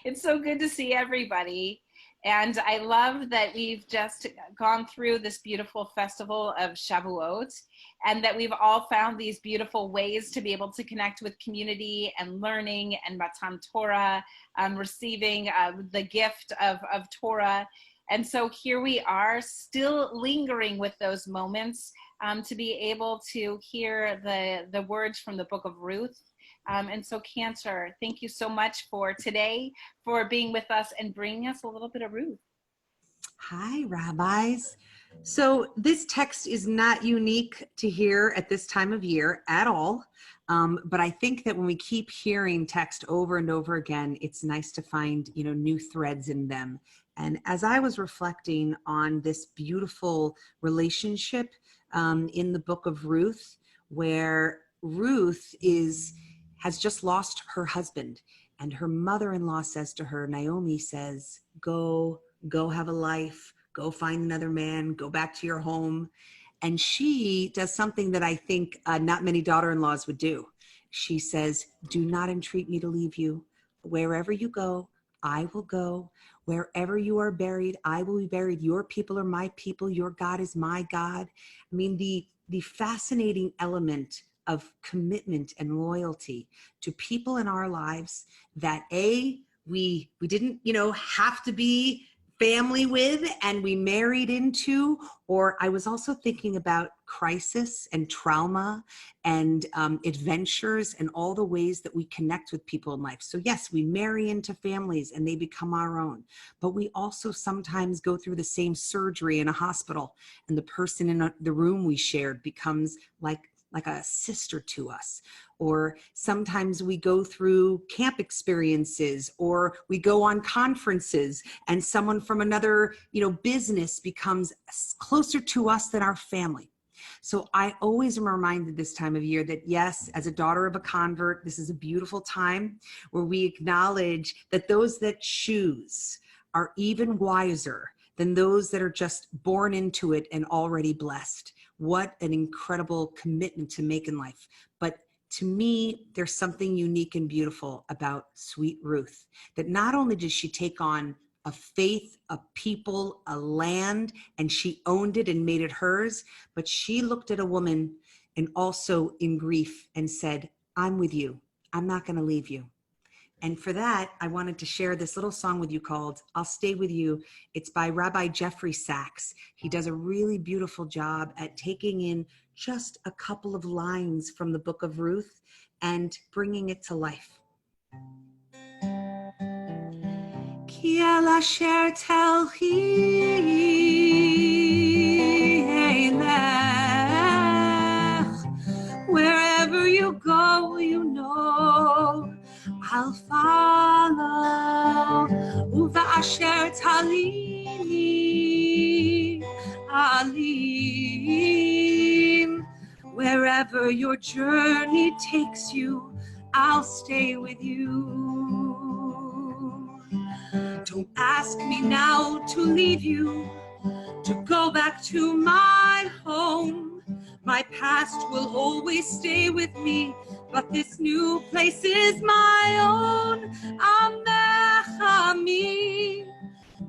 It's so good to see everybody. And I love that we've just gone through this beautiful festival of Shavuot, and that we've all found these beautiful ways to be able to connect with community and learning and Matan Torah, receiving the gift of Torah. And so here we are, still lingering with those moments to be able to hear the words from the book of Ruth. And so Cantor, thank you so much for today, for being with us and bringing us a little bit of Ruth. Hi, rabbis. So this text is not unique to hear at this time of year at all. But I think that when we keep hearing text over and over again, it's nice to find, new threads in them. And as I was reflecting on this beautiful relationship in the book of Ruth, where Ruth has just lost her husband, and her mother-in-law says to her, Naomi says, go have a life, go find another man, go back to your home. And she does something that I think not many daughter-in-laws would do. She says, do not entreat me to leave you. Wherever you go, I will go. Wherever you are buried, I will be buried. Your people are my people. Your God is my God. I mean, the fascinating element of commitment and loyalty to people in our lives that we didn't, have to be family with and we married into. Or I was also thinking about crisis and trauma and adventures and all the ways that we connect with people in life. So yes, we marry into families and they become our own, but we also sometimes go through the same surgery in a hospital, and the person in the room we shared becomes like a sister to us. Or sometimes we go through camp experiences, or we go on conferences and someone from another, business becomes closer to us than our family. So I always am reminded this time of year that yes, as a daughter of a convert, this is a beautiful time where we acknowledge that those that choose are even wiser than those that are just born into it and already blessed. What an incredible commitment to make in life. But to me, there's something unique and beautiful about sweet Ruth, that not only did she take on a faith, a people, a land, and she owned it and made it hers, but she looked at a woman and also in grief and said, I'm with you. I'm not going to leave you. And for that, I wanted to share this little song with you called I'll Stay With You. It's by Rabbi Jeffrey Sachs. He does a really beautiful job at taking in just a couple of lines from the book of Ruth and bringing it to life. Ki el asher telchi eilech, wherever you go, I'll follow. Uva asher talini alim. Wherever your journey takes you, I'll stay with you. Don't ask me now to leave you, to go back to my home. My past will always stay with me, but this new place is my own. Amech ami,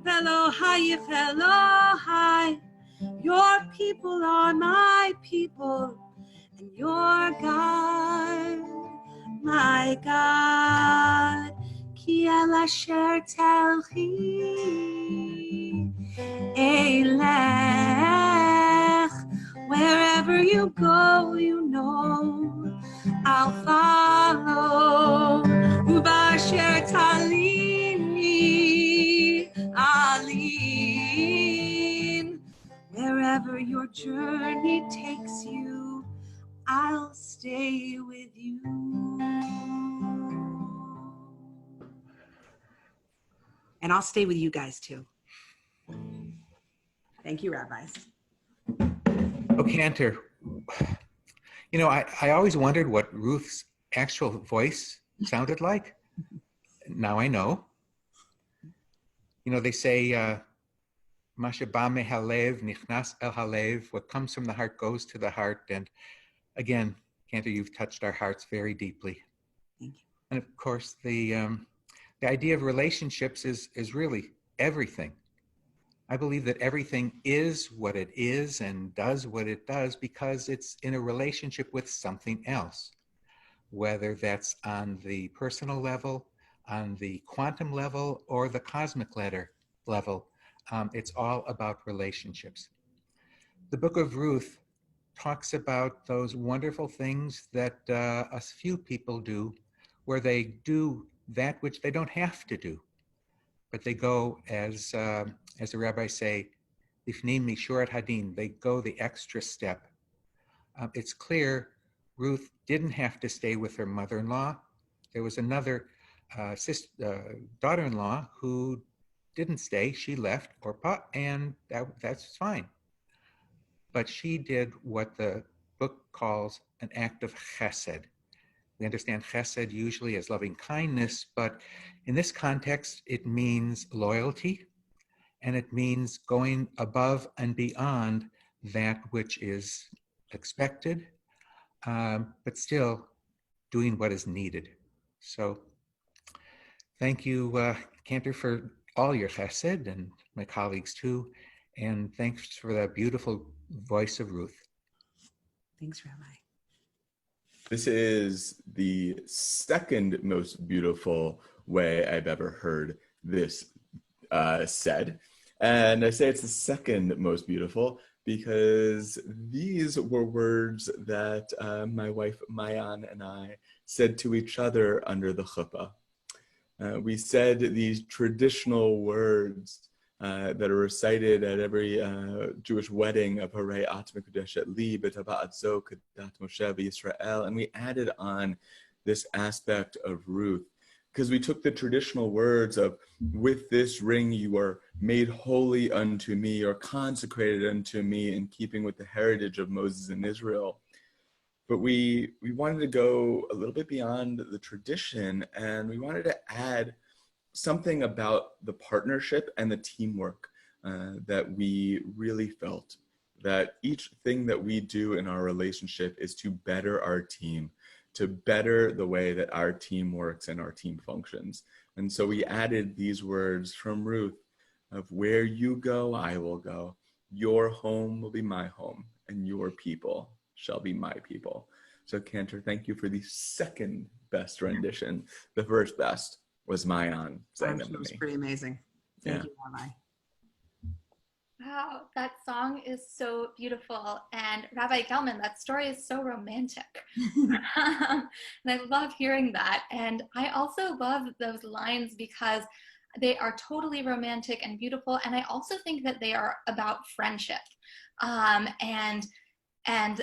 Elohayich Elohai. Your people are my people, and your God, my God. Ki el asher telchi eilech. Wherever you go, I'll follow. Ubasher talini alim. Wherever your journey takes you, I'll stay with you. And I'll stay with you guys too. Thank you, rabbis. Oh, Cantor, I always wondered what Ruth's actual voice sounded like. Now I know. They say, Masha ba mehalev nichnas el halev, what comes from the heart goes to the heart. And again, Cantor, you've touched our hearts very deeply. Thank you. And of course, the The idea of relationships is really everything. I believe that everything is what it is and does what it does because it's in a relationship with something else, whether that's on the personal level, on the quantum level, or the cosmic level. It's all about relationships. The book of Ruth talks about those wonderful things that a few people do, where they do that which they don't have to do, but they go, as the rabbis say, Lifnim Mishurat Hadin, they go the extra step. It's clear Ruth didn't have to stay with her mother-in-law. There was another daughter-in-law who didn't stay. She left, Orpah, and that's fine. But she did what the book calls an act of chesed. We understand chesed usually as loving kindness, but in this context, it means loyalty, and it means going above and beyond that which is expected, but still doing what is needed. So thank you, Cantor, for all your chesed, and my colleagues too, and thanks for that beautiful voice of Ruth. Thanks, Rabbi. This is the second most beautiful way I've ever heard this said. And I say it's the second most beautiful because these were words that my wife Mayan and I said to each other under the chuppah. We said these traditional words that are recited at every Jewish wedding of Harei At Mekudeshet Li B'Tabat Zo Kedat Moshe V'Yisrael, and we added on this aspect of Ruth because we took the traditional words of "with this ring you are made holy unto me," or consecrated unto me, in keeping with the heritage of Moses and Israel. But we wanted to go a little bit beyond the tradition, and we wanted to add something about the partnership and the teamwork that we really felt, that each thing that we do in our relationship is to better our team, to better the way that our team works and our team functions. And so we added these words from Ruth of "where you go, I will go. Your home will be my home, and your people shall be my people." So Cantor, thank you for the second best rendition. The first best was Mayan saying them to me. It was pretty amazing. Thank you, Rabbi. Wow, that song is so beautiful. And Rabbi Gelman, that story is so romantic. And I love hearing that. And I also love those lines because they are totally romantic and beautiful. And I also think that they are about friendship. And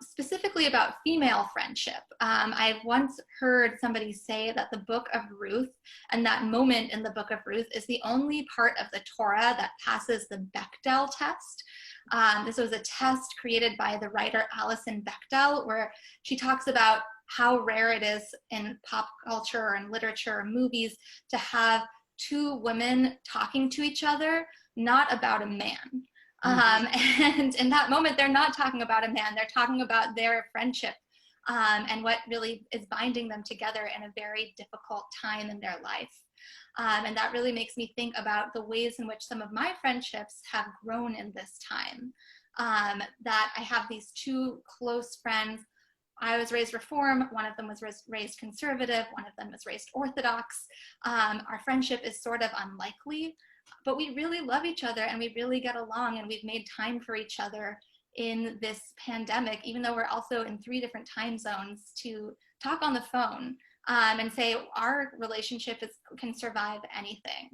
specifically about female friendship. I once heard somebody say that the book of Ruth and that moment in the book of Ruth is the only part of the Torah that passes the Bechdel test. This was a test created by the writer Alison Bechdel, where she talks about how rare it is in pop culture and literature and movies to have two women talking to each other, not about a man. And in that moment, they're not talking about a man, they're talking about their friendship and what really is binding them together in a very difficult time in their life. And that really makes me think about the ways in which some of my friendships have grown in this time. That I have these two close friends. I was raised Reform, one of them was raised conservative, one of them was raised Orthodox. Our friendship is sort of unlikely, but we really love each other and we really get along, and we've made time for each other in this pandemic, even though we're also in 3 different time zones, to talk on the phone and say our relationship can survive anything.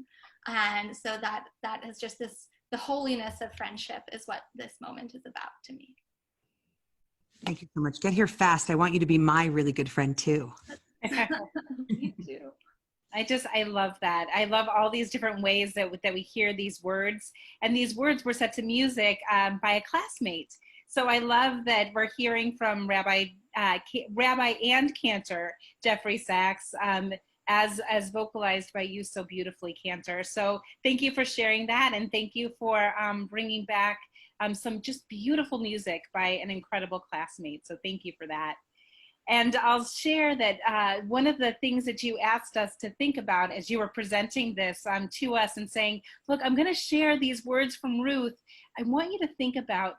And so that is just the holiness of friendship is what this moment is about to me. Thank you so much. Get here fast. I want you to be my really good friend too. Me too. I love that. I love all these different ways that we hear these words, and these words were set to music by a classmate. So I love that we're hearing from Rabbi and Cantor Jeffrey Sachs as vocalized by you so beautifully, Cantor. So thank you for sharing that, and thank you for bringing back some just beautiful music by an incredible classmate. So thank you for that. And I'll share that one of the things that you asked us to think about as you were presenting this to us and saying, look, I'm going to share these words from Ruth. I want you to think about,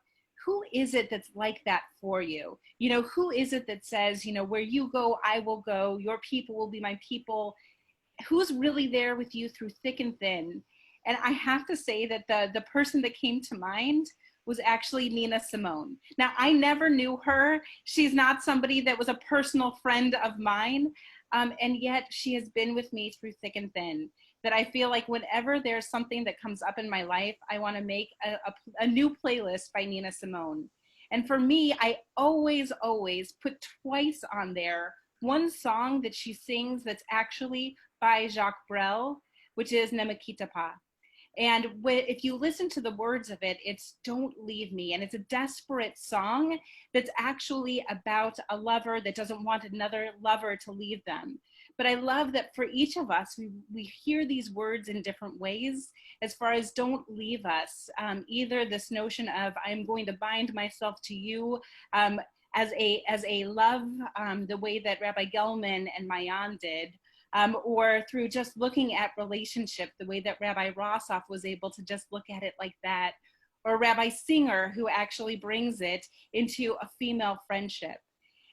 who is it that's like that for you? You know, who is it that says, you know, where you go, I will go, your people will be my people. Who's really there with you through thick and thin? And I have to say that the person that came to mind was actually Nina Simone. Now, I never knew her. She's not somebody that was a personal friend of mine. And yet she has been with me through thick and thin. That I feel like whenever there's something that comes up in my life, I want to make a new playlist by Nina Simone. And for me, I always put twice on there one song that she sings that's actually by Jacques Brel, which is Ne me quitte pas. And if you listen to the words of it, it's Don't Leave Me. And it's a desperate song that's actually about a lover that doesn't want another lover to leave them. But I love that for each of us, we hear these words in different ways as far as don't leave us. Either this notion of I'm going to bind myself to you as a love, the way that Rabbi Gelman and Mayan did, or through just looking at relationship, the way that Rabbi Rossoff was able to just look at it like that, or Rabbi Singer, who actually brings it into a female friendship.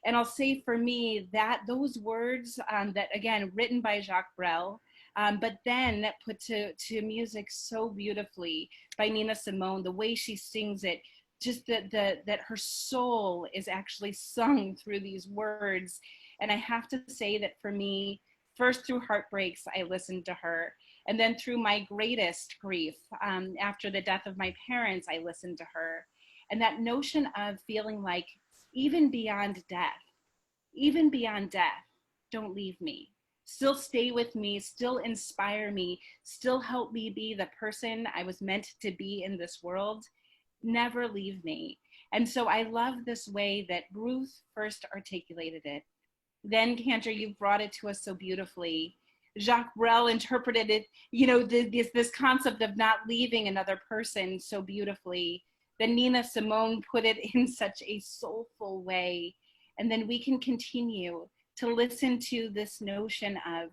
And I'll say for me that those words that, again, written by Jacques Brel, but then put to music so beautifully by Nina Simone, the way she sings it, just that her soul is actually sung through these words. And I have to say that for me, first through heartbreaks, I listened to her. And then through my greatest grief, after the death of my parents, I listened to her. And that notion of feeling like even beyond death, don't leave me. Still stay with me, still inspire me, still help me be the person I was meant to be in this world. Never leave me. And so I love this way that Ruth first articulated it. Then, Cantor, you brought it to us so beautifully. Jacques Brel interpreted it, you know, this concept of not leaving another person so beautifully. Then Nina Simone put it in such a soulful way. And then we can continue to listen to this notion of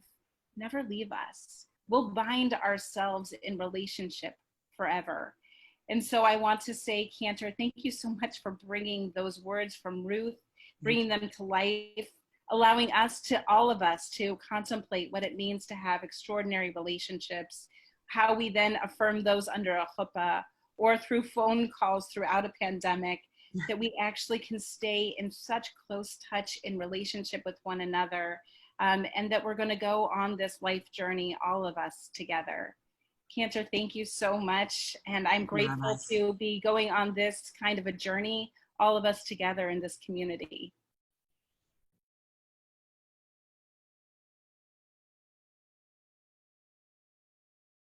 never leave us. We'll bind ourselves in relationship forever. And so I want to say, Cantor, thank you so much for bringing those words from Ruth, bringing them to life, allowing us to, all of us, to contemplate what it means to have extraordinary relationships, how we then affirm those under a chuppah or through phone calls throughout a pandemic, that we actually can stay in such close touch in relationship with one another, and that we're going to go on this life journey, all of us together. Cantor, thank you so much. And I'm grateful to be going on this kind of a journey, all of us together in this community.